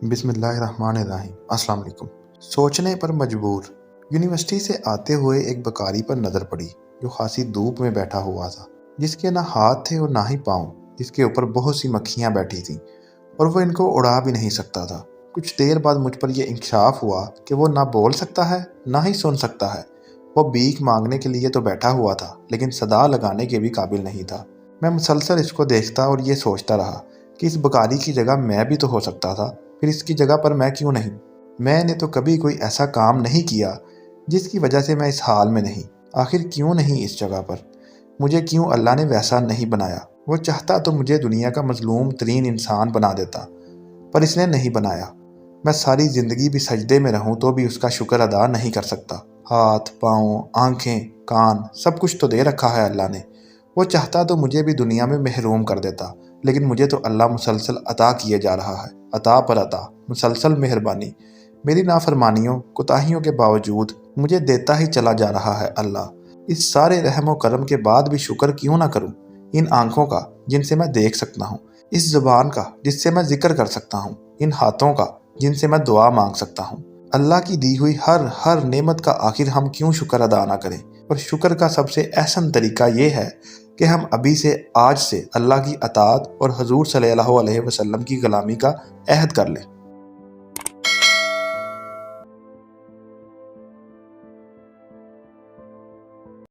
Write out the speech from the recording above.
بسم اللہ الرحمن الرحیم۔ السلام علیکم۔ سوچنے پر مجبور۔ یونیورسٹی سے آتے ہوئے ایک بکاری پر نظر پڑی جو خاصی دھوپ میں بیٹھا ہوا تھا، جس کے نہ ہاتھ تھے اور نہ ہی پاؤں، جس کے اوپر بہت سی مکھیاں بیٹھی تھیں اور وہ ان کو اڑا بھی نہیں سکتا تھا۔ کچھ دیر بعد مجھ پر یہ انکشاف ہوا کہ وہ نہ بول سکتا ہے نہ ہی سن سکتا ہے۔ وہ بھیک مانگنے کے لیے تو بیٹھا ہوا تھا لیکن صدا لگانے کے بھی قابل نہیں تھا۔ میں مسلسل اس کو دیکھتا اور یہ سوچتا رہا کہ اس بکاری کی جگہ میں بھی تو ہو سکتا تھا، پھر اس کی جگہ پر میں کیوں نہیں؟ میں نے تو کبھی کوئی ایسا کام نہیں کیا جس کی وجہ سے میں اس حال میں نہیں۔ آخر کیوں نہیں اس جگہ پر؟ مجھے کیوں اللہ نے ویسا نہیں بنایا؟ وہ چاہتا تو مجھے دنیا کا مظلوم ترین انسان بنا دیتا، پر اس نے نہیں بنایا۔ میں ساری زندگی بھی سجدے میں رہوں تو بھی اس کا شکر ادا نہیں کر سکتا۔ ہاتھ، پاؤں، آنکھیں، کان، سب کچھ تو دے رکھا ہے اللہ نے۔ وہ چاہتا تو مجھے بھی دنیا میں محروم کر دیتا، لیکن مجھے تو اللہ مسلسل عطا کیے جا رہا ہے، عطا پر عطا، مسلسل مہربانی۔ میری نافرمانیوں، کوتاہیوں کے باوجود مجھے دیتا ہی چلا جا رہا ہے اللہ۔ اس سارے رحم و کرم کے بعد بھی شکر کیوں نہ کروں؟ ان آنکھوں کا جن سے میں دیکھ سکتا ہوں، اس زبان کا جس سے میں ذکر کر سکتا ہوں، ان ہاتھوں کا جن سے میں دعا مانگ سکتا ہوں۔ اللہ کی دی ہوئی ہر نعمت کا آخر ہم کیوں شکر ادا نہ کریں؟ اور شکر کا سب سے احسن طریقہ یہ ہے کہ ہم ابھی سے، آج سے اللہ کی اطاعت اور حضور صلی اللہ علیہ وسلم کی غلامی کا عہد کر لیں۔